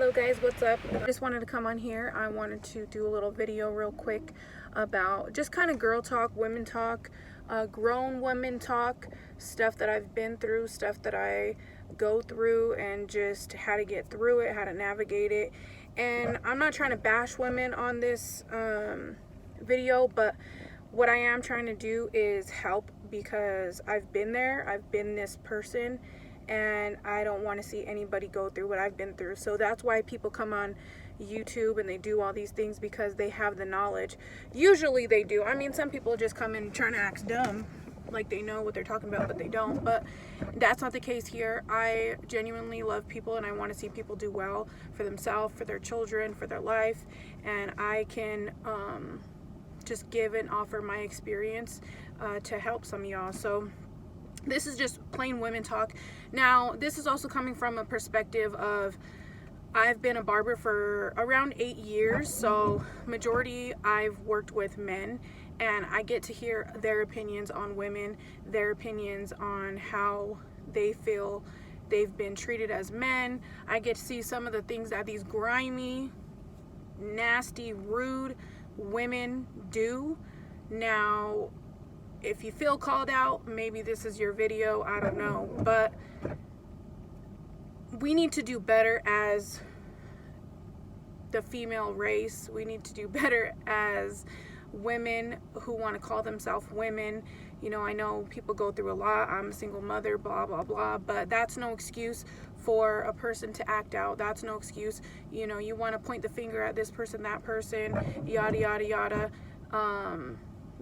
Hello guys, what's up? I just wanted to come on here. I wanted to do a little video real quick about just kind of girl talk, women talk, grown women talk, stuff that I've been through, stuff that I go through, and just how to get through it, how to navigate it. And I'm not trying to bash women on this video, but what I am trying to do is help, because I've been there, I've been this person, and I don't want to see anybody go through what I've been through. So that's why people come on YouTube and they do all these things, because they have the knowledge. Usually they do. I mean, some people just come in trying to act dumb, like they know what they're talking about, but they don't. But that's not the case here. I genuinely love people, and I want to see people do well for themselves, for their children, for their life. And I can just give and offer my experience to help some of y'all. So this is just plain women talk. Now, this is also coming from a perspective of, I've been a barber for around 8 years, so majority I've worked with men, and I get to hear their opinions on women, their opinions on how they feel they've been treated as men. I get to see some of the things that these grimy, nasty, rude women do. Now, if you feel called out, maybe this is your video, I don't know. But we need to do better as the female race. We need to do better as women who want to call themselves women. You know, I know people go through a lot. I'm a single mother, blah, blah, blah. But that's no excuse for a person to act out. That's no excuse. You know, you want to point the finger at this person, that person, yada, yada, yada.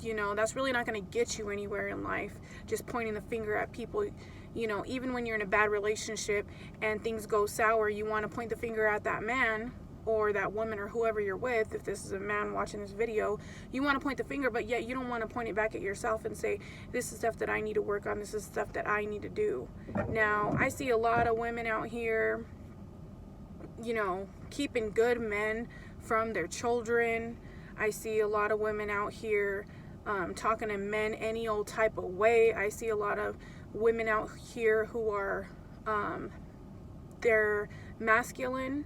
You know, that's really not going to get you anywhere in life, just pointing the finger at people. You know, even when you're in a bad relationship and things go sour, you want to point the finger at that man or that woman or whoever you're with. If this is a man watching this video, you want to point the finger, but yet you don't want to point it back at yourself and say, this is stuff that I need to work on, this is stuff that I need to do. Now, I see a lot of women out here, you know, keeping good men from their children. I see a lot of women out here talking to men any old type of way. I see a lot of women out here who are they're masculine,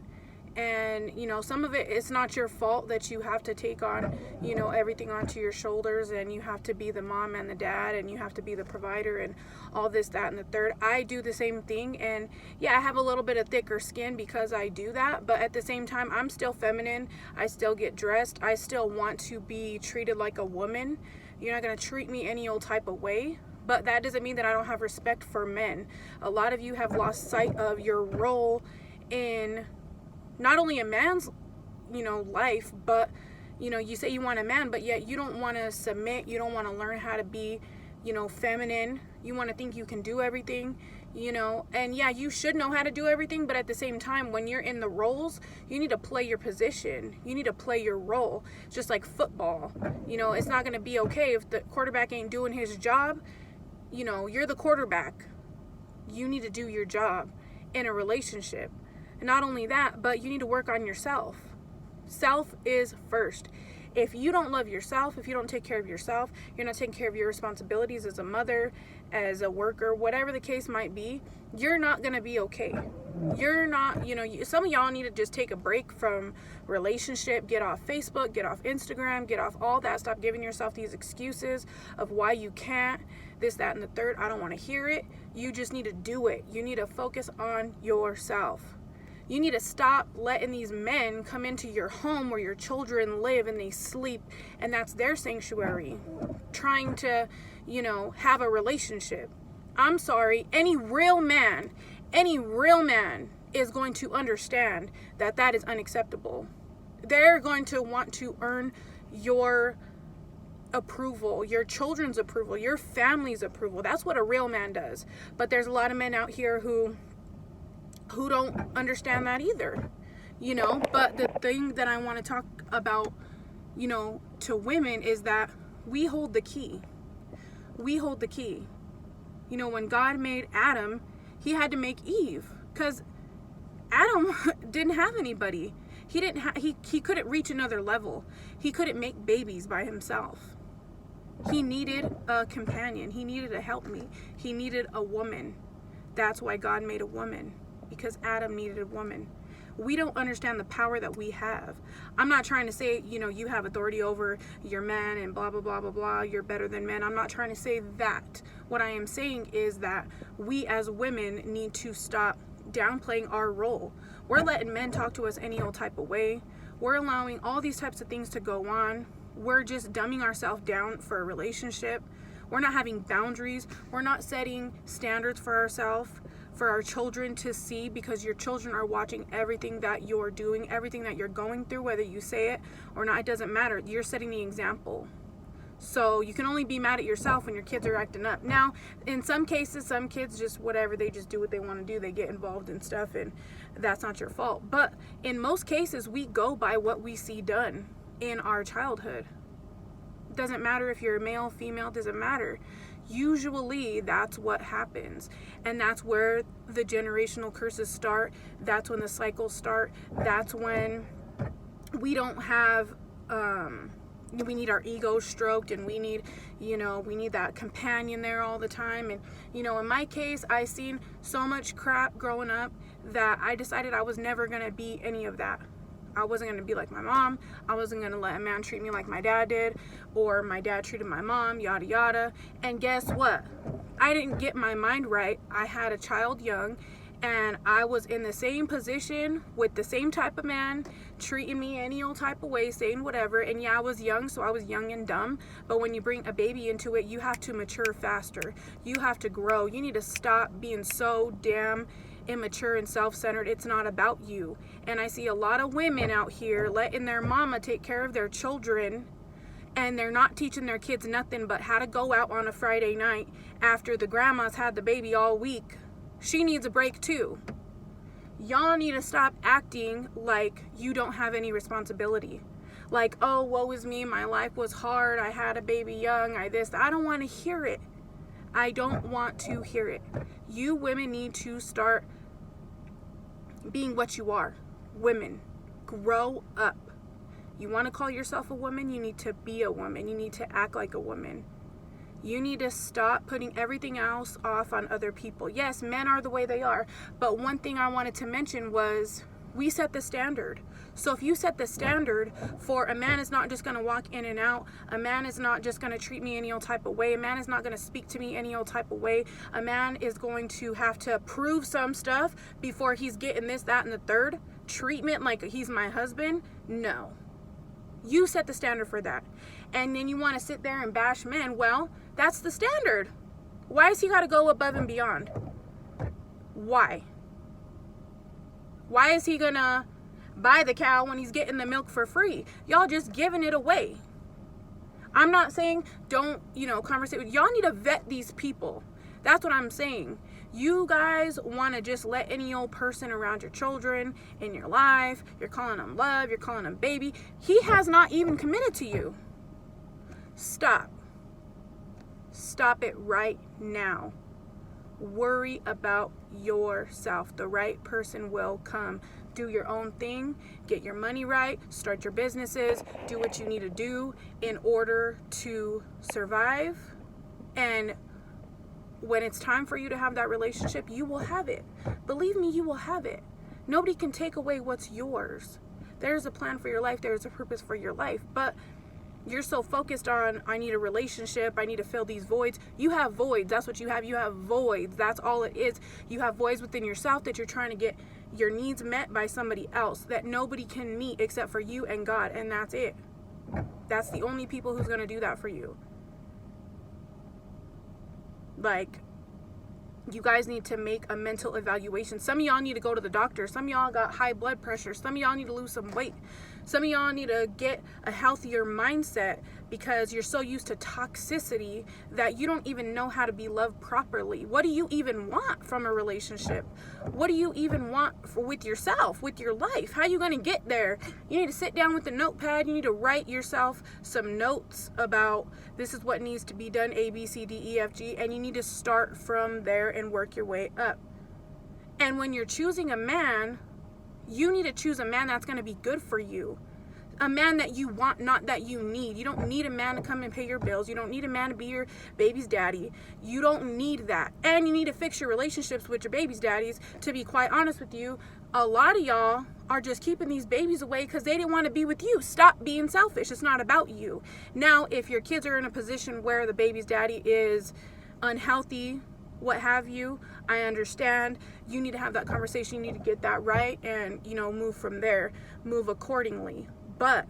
and you know, some of it's not your fault that you have to take on, you know, everything onto your shoulders, and you have to be the mom and the dad, and you have to be the provider and all this, that, and the third. I do the same thing, and yeah, I have a little bit of thicker skin because I do that, but at the same time, I'm still feminine. I still get dressed. I still want to be treated like a woman. You're not going to treat me any old type of way. But that doesn't mean that I don't have respect for men. A lot of you have lost sight of your role in not only a man's, you know, life, but, you know, you say you want a man, but yet you don't want to submit. You don't want to learn how to be, you know, feminine. You want to think you can do everything, you know, and yeah, you should know how to do everything, but at the same time, when you're in the roles, you need to play your position. You need to play your role. It's just like football. You know, it's not going to be okay if the quarterback ain't doing his job. You know, you're the quarterback. You need to do your job in a relationship. And not only that, but you need to work on yourself. Self is first. If you don't love yourself, if you don't take care of yourself, you're not taking care of your responsibilities as a mother, as a worker, whatever the case might be, you're not going to be okay. You're not, you know, some of y'all need to just take a break from relationship, get off Facebook, get off Instagram, get off all that. Stop giving yourself these excuses of why you can't, this, that, and the third. I don't want to hear it. You just need to do it. You need to focus on yourself. You need to stop letting these men come into your home where your children live and they sleep, and that's their sanctuary, trying to, you know, have a relationship. I'm sorry, any real man is going to understand that that is unacceptable. They're going to want to earn your approval, your children's approval, your family's approval. That's what a real man does. But there's a lot of men out here who don't understand that either, you know. But the thing that I want to talk about, you know, to women is that we hold the key. We hold the key. You know, when God made Adam, he had to make Eve, because Adam didn't have anybody. He couldn't reach another level. He couldn't make babies by himself. He needed a companion. He needed a helpmeet. He needed a woman. That's why God made a woman, because Adam needed a woman. we don't understand the power that we have. I'm not trying to say, you have authority over your men and blah, blah, blah, blah, blah, you're better than men. I'm not trying to say that. What I am saying is that we as women need to stop downplaying our role. We're letting men talk to us any old type of way. We're allowing all these types of things to go on. We're just dumbing ourselves down for a relationship. We're not having boundaries. We're not setting standards for ourselves, for our children to see, because your children are watching everything that you're doing, everything that you're going through, whether you say it or not, it doesn't matter. You're setting the example. So you can only be mad at yourself when your kids are acting up. Now, in some cases, some kids just whatever, they just do what they want to do. They get involved in stuff, and that's not your fault. But in most cases, we go by what we see done in our childhood. It doesn't matter if you're male, female, doesn't matter. Usually that's what happens, and that's where the generational curses start. That's when the cycles start. That's when we don't have we need our ego stroked, and we need that companion there all the time. And in my case, I seen so much crap growing up that I decided I was never going to be any of that. I wasn't going to be like my mom. I wasn't going to let a man treat me like my dad did, or my dad treated my mom, yada yada. And guess what? I didn't get my mind right. I had a child young, and I was in the same position with the same type of man, treating me any old type of way, saying whatever. And yeah, I was young, so I was young and dumb. But when you bring a baby into it, you have to mature faster. You have to grow. You need to stop being so damn immature and self-centered. It's not about you. And I see a lot of women out here letting their mama take care of their children, and they're not teaching their kids nothing but how to go out on a Friday night after the grandma's had the baby all week. She needs a break too. Y'all need to stop acting like you don't have any responsibility. Like, oh, woe is me, my life was hard, I had a baby young, I don't want to hear it. I don't want to hear it. You women need to start being what you are. Women. Grow up. You want to call yourself a woman? You need to be a woman. You need to act like a woman. You need to stop putting everything else off on other people. Yes, men are the way they are. But one thing I wanted to mention was we set the standard. So if you set the standard for a man is not just going to walk in and out, a man is not just going to treat me any old type of way, a man is not going to speak to me any old type of way, a man is going to have to prove some stuff before he's getting this, that, and the third treatment like he's my husband. No. You set the standard for that. And then you want to sit there and bash men. Well, that's the standard. Why has he got to go above and beyond? Why? Why is he going to buy the cow when he's getting the milk for free? Y'all just giving it away. I'm not saying don't, conversate with, y'all need to vet these people. That's what I'm saying. You guys want to just let any old person around your children, in your life, you're calling them love, you're calling them baby. He has not even committed to you. Stop. Stop it right now. Worry about yourself. The right person will come. Do your own thing, get your money right, start your businesses, do what you need to do in order to survive. And when it's time for you to have that relationship, you will have it. Believe me, you will have it. Nobody can take away what's yours. There's a plan for your life, there's a purpose for your life, but you're so focused on, I need a relationship, I need to fill these voids. You have voids. That's what you have. You have voids. That's all it is. You have voids within yourself that you're trying to get your needs met by somebody else that nobody can meet except for you and God, and that's it. That's the only people who's going to do that for you. Like, you guys need to make a mental evaluation. Some of y'all need to go to the doctor. Some of y'all got high blood pressure. Some of y'all need to lose some weight. Some of y'all need to get a healthier mindset because you're so used to toxicity that you don't even know how to be loved properly. What do you even want from a relationship? What do you even want with yourself, with your life? How are you going to get there? You need to sit down with a notepad. You need to write yourself some notes about this is what needs to be done, A, B, C, D, E, F, G, and you need to start from there and work your way up. And when you're choosing a man, you need to choose a man that's going to be good for you. A man that you want, not that you need. You don't need a man to come and pay your bills. You don't need a man to be your baby's daddy. You don't need that. And you need to fix your relationships with your baby's daddies. To be quite honest with you, a lot of y'all are just keeping these babies away because they didn't want to be with you. Stop being selfish. It's not about you. Now, if your kids are in a position where the baby's daddy is unhealthy, what have you, I understand. You need to have that conversation. You need to get that right and, move from there. Move accordingly. But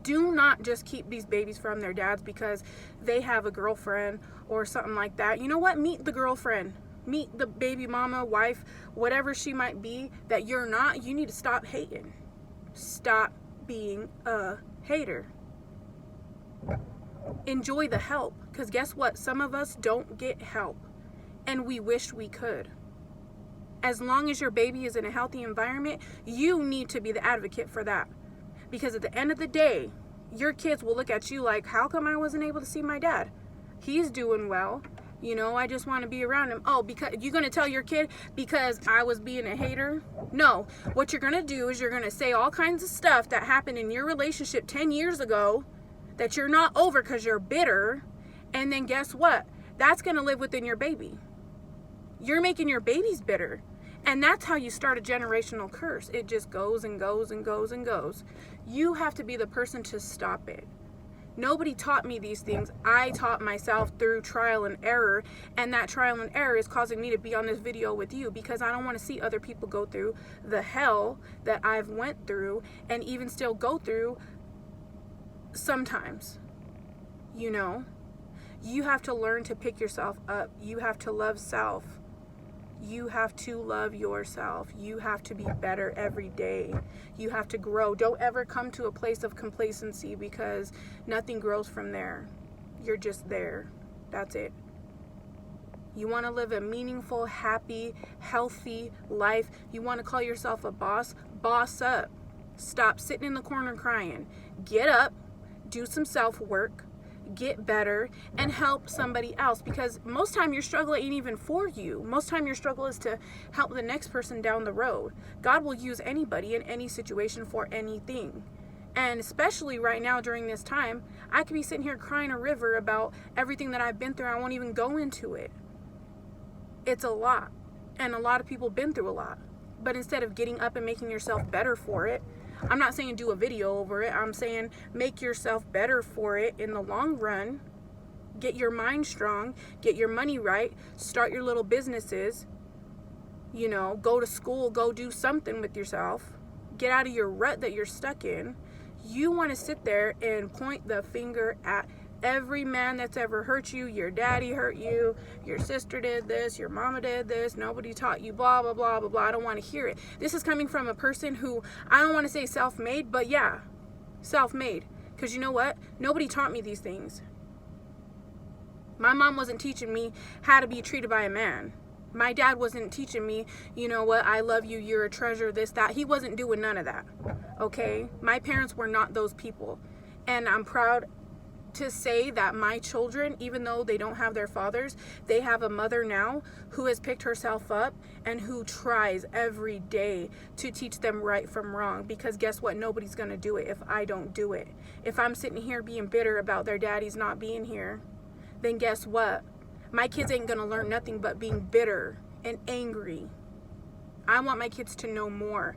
do not just keep these babies from their dads because they have a girlfriend or something like that. You know what? Meet the girlfriend. Meet the baby mama, wife, whatever she might be that you're not. You need to stop hating. Stop being a hater. Enjoy the help. Because guess what? Some of us don't get help. And we wish we could. As long as your baby is in a healthy environment, you need to be the advocate for that. Because at the end of the day, your kids will look at you like, how come I wasn't able to see my dad? He's doing well. I just want to be around him. Oh, because you're going to tell your kid because I was being a hater? No. What you're going to do is you're going to say all kinds of stuff that happened in your relationship 10 years ago that you're not over because you're bitter. And then guess what? That's going to live within your baby. You're making your babies bitter. And that's how you start a generational curse. It just goes and goes and goes and goes. You have to be the person to stop it. Nobody taught me these things. I taught myself through trial and error, and that trial and error is causing me to be on this video with you because I don't want to see other people go through the hell that I've went through and even still go through sometimes. You have to learn to pick yourself up. You have to love self. You have to love yourself. You have to be better every day. You have to grow. Don't ever come to a place of complacency because nothing grows from there. You're just there. That's it. You want to live a meaningful, happy, healthy life. You want to call yourself a boss? Boss up. Stop sitting in the corner crying. Get up. Do some self-work. Get better and help somebody else, because most time your struggle ain't even for you. Most time your struggle is to help the next person down the road. God will use anybody in any situation for anything. And especially right now during this time, I could be sitting here crying a river about everything that I've been through. I won't even go into it. It's a lot. And a lot of people been through a lot. But instead of getting up and making yourself better for it, I'm not saying do a video over it. I'm saying make yourself better for it in the long run. Get your mind strong. Get your money right. Start your little businesses. Go to school. Go do something with yourself. Get out of your rut that you're stuck in. You want to sit there and point the finger at every man that's ever hurt you. Your daddy hurt you. Your sister did this. Your mama did this. Nobody taught you blah, blah, blah, blah, blah. I don't want to hear it. This is coming from a person who, I don't want to say self-made, but yeah, self-made. Because you know what? Nobody taught me these things. My mom wasn't teaching me how to be treated by a man. My dad wasn't teaching me, I love you, you're a treasure, this, that. He wasn't doing none of that. Okay? My parents were not those people. And I'm proud to say that my children, even though they don't have their fathers, they have a mother now who has picked herself up and who tries every day to teach them right from wrong. Because guess what? Nobody's going to do it if I don't do it. If I'm sitting here being bitter about their daddies not being here, then guess what? My kids ain't going to learn nothing but being bitter and angry. I want my kids to know more.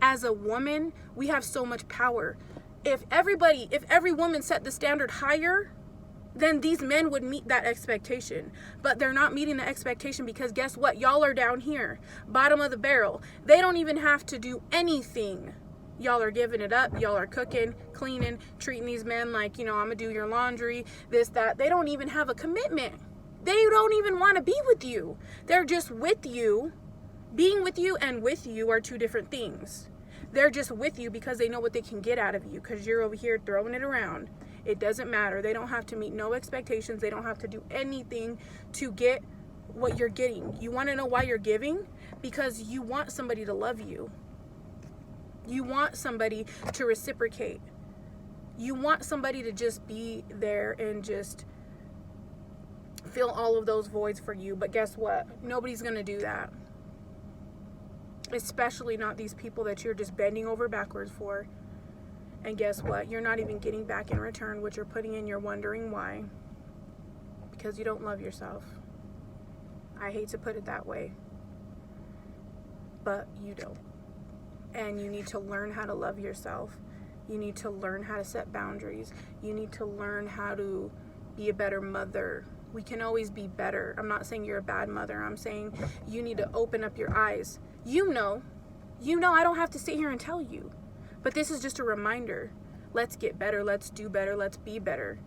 As a woman, we have so much power. If every woman set the standard higher, then these men would meet that expectation. But they're not meeting the expectation because guess what? Y'all are down here, bottom of the barrel. They don't even have to do anything. Y'all are giving it up. Y'all are cooking, cleaning, treating these men like, I'm going to do your laundry, this, that. They don't even have a commitment. They don't even want to be with you. They're just with you. Being with you and with you are two different things. They're just with you because they know what they can get out of you because you're over here throwing it around. It doesn't matter. They don't have to meet no expectations. They don't have to do anything to get what you're getting. You want to know why you're giving? Because you want somebody to love you. You want somebody to reciprocate. You want somebody to just be there and just fill all of those voids for you. But guess what? Nobody's going to do that. Especially not these people that you're just bending over backwards for. And guess what? You're not even getting back in return what you're putting in. You're wondering why. Because you don't love yourself. I hate to put it that way. But you don't. And you need to learn how to love yourself. You need to learn how to set boundaries. You need to learn how to be a better mother. We can always be better. I'm not saying you're a bad mother. I'm saying you need to open up your eyes. You know, I don't have to sit here and tell you. But this is just a reminder. Let's get better. Let's do better. Let's be better.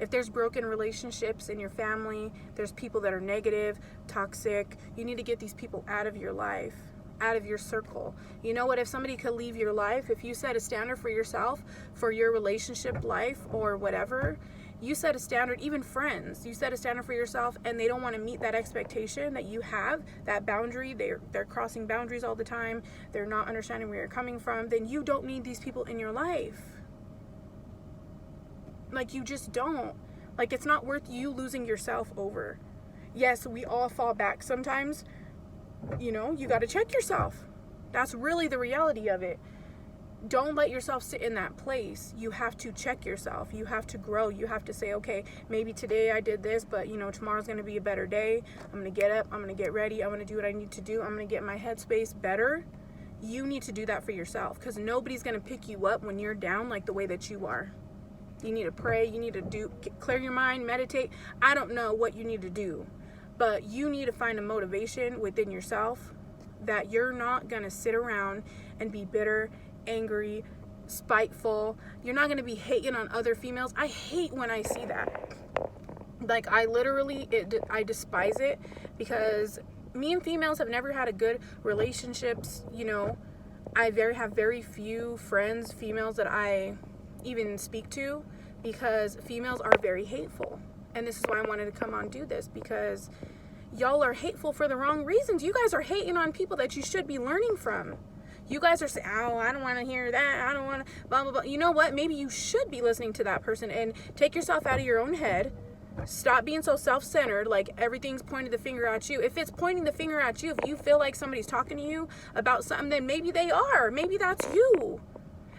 If there's broken relationships in your family, there's people that are negative, toxic, you need to get these people out of your life, out of your circle. You know what? If somebody could leave your life, if you set a standard for yourself, for your relationship life or whatever, you set a standard, even friends, you set a standard for yourself and they don't want to meet that expectation that you have, that boundary, they're crossing boundaries all the time, they're not understanding where you're coming from, then you don't need these people in your life. Like, you just don't. Like, it's not worth you losing yourself over. Yes, we all fall back sometimes. You know, you got to check yourself. That's really the reality of it. Don't let yourself sit in that place. You have to check yourself. You have to grow. You have to say, okay, maybe today I did this, but, you know, tomorrow's going to be a better day. I'm going to get up. I'm going to get ready. I'm going to do what I need to do. I'm going to get my headspace better. You need to do that for yourself, because nobody's going to pick you up when you're down like the way that you are. You need to pray. You need to clear your mind, meditate. I don't know what you need to do, but you need to find a motivation within yourself that you're not going to sit around and be bitter, angry, spiteful. You're not going to be hating on other females. I hate when I see that. Like, I despise it, because me and females have never had a good relationships. You know, I have very few friends, females, that I even speak to, because females are very hateful. And this is why I wanted to come on do this, because y'all are hateful for the wrong reasons. You guys are hating on people that you should be learning from. You guys are saying, oh, I don't want to hear that, I don't want to blah blah blah. You know what, maybe you should be listening to that person and take yourself out of your own head. Stop being so self-centered, like everything's pointing the finger at you. If it's pointing the finger at you, if you feel like somebody's talking to you about something, then maybe they are. Maybe that's you.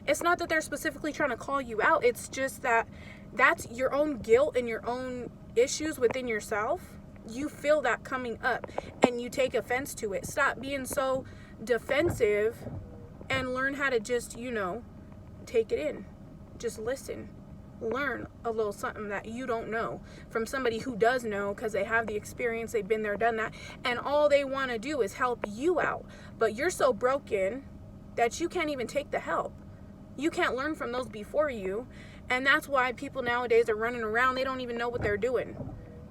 It's not that they're specifically trying to call you out. It's just that that's your own guilt and your own issues within yourself. You feel that coming up and you take offense to it. Stop being so defensive and learn how to just, you know, take it in. Just listen. Learn a little something that you don't know from somebody who does know, because they have the experience, they've been there, done that, and all they want to do is help you out. But you're so broken that you can't even take the help. You can't learn from those before you. And that's why people nowadays are running around. They don't even know what they're doing.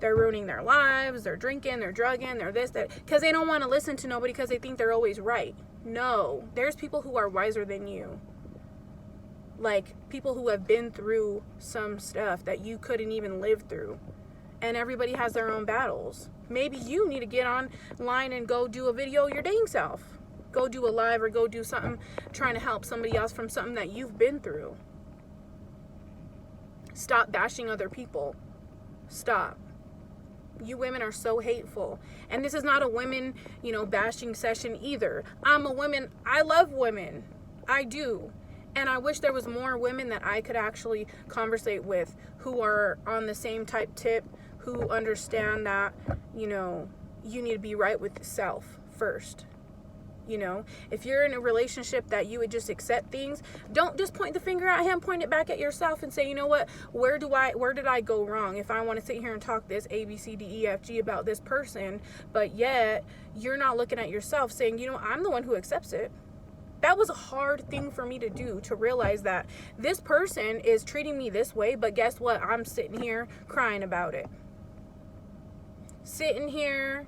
They're ruining their lives. They're drinking. They're drugging. They're this, that. Because they don't want to listen to nobody, because they think they're always right. No. There's people who are wiser than you. Like, people who have been through some stuff that you couldn't even live through. And everybody has their own battles. Maybe you need to get online and go do a video your dang self. Go do a live or go do something trying to help somebody else from something that you've been through. Stop bashing other people. Stop. You women are so hateful. And this is not a women, you know, bashing session either. I'm a woman. I love women. I do. And I wish there was more women that I could actually conversate with who are on the same type tip, who understand that, you know, you need to be right with yourself first. You know, if you're in a relationship that you would just accept things, don't just point the finger at him, point it back at yourself and say, you know what, where did I go wrong? If I want to sit here and talk this A, B, C, D, E, F, G about this person, but yet you're not looking at yourself saying, you know, I'm the one who accepts it. That was a hard thing for me to do, to realize that this person is treating me this way, but guess what? I'm sitting here crying about it. Sitting here,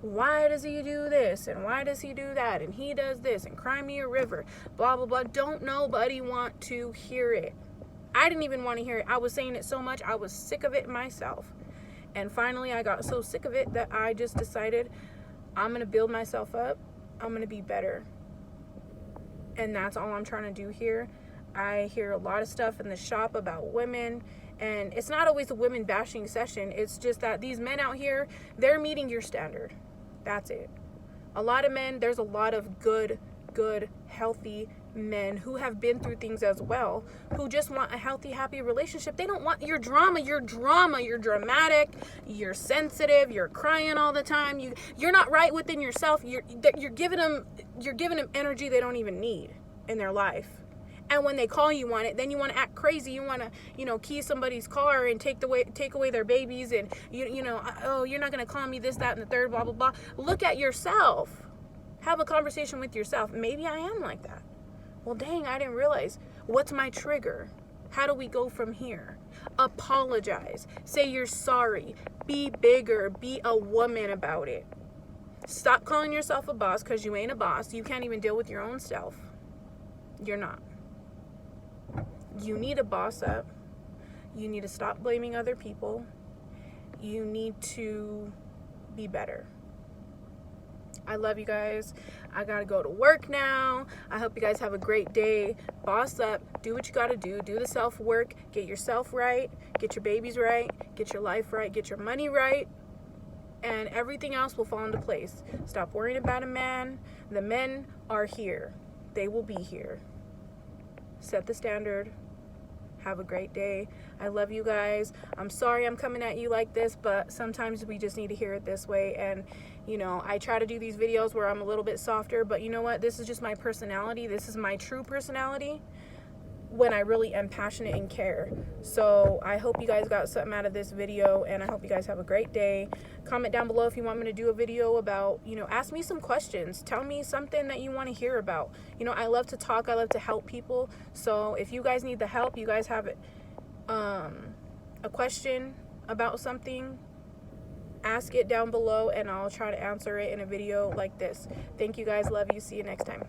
why does he do this? And why does he do that? And he does this, and cry me a river, blah, blah, blah. Don't nobody want to hear it. I didn't even want to hear it. I was saying it so much, I was sick of it myself. And finally, I got so sick of it that I just decided I'm going to build myself up. I'm going to be better. And that's all I'm trying to do here. I hear a lot of stuff in the shop about women, and it's not always a women bashing session. It's just that these men out here, they're meeting your standard. That's it. A lot of men, there's a lot of good good, healthy men who have been through things as well, who just want a healthy, happy relationship. They don't want your drama. You're dramatic, you're sensitive, you're crying all the time, you're not right within yourself. You're giving them energy they don't even need in their life. And when they call you on it, then you want to act crazy. You want to, key somebody's car and take away their babies, and oh, you're not going to call me this, that, and the third, blah, blah, blah. Look at yourself. Have a conversation with yourself. Maybe I am like that. Well, dang, I didn't realize. What's my trigger? How do we go from here? Apologize. Say you're sorry. Be bigger. Be a woman about it. Stop calling yourself a boss, because you ain't a boss. You can't even deal with your own self. You're not. You need to boss up. You need to stop blaming other people. You need to be better. I love you guys. I gotta go to work now. I hope you guys have a great day. Boss up. Do what you gotta do. Do the self-work. Get yourself right. Get your babies right. Get your life right. Get your money right. And everything else will fall into place. Stop worrying about a man. The men are here. They will be here. Set the standard. Have a great day. I love you guys. I'm sorry I'm coming at you like this, but sometimes we just need to hear it this way. And I try to do these videos where I'm a little bit softer, but you know what? This is just my personality. This is my true personality when I really am passionate and care. So I hope you guys got something out of this video, and I hope you guys have a great day. Comment down below if you want me to do a video about, ask me some questions. Tell me something that you want to hear about. I love to talk. I love to help people. So if you guys need the help, you guys have a question about something, ask it down below, and I'll try to answer it in a video like this. Thank you guys. Love you. See you next time.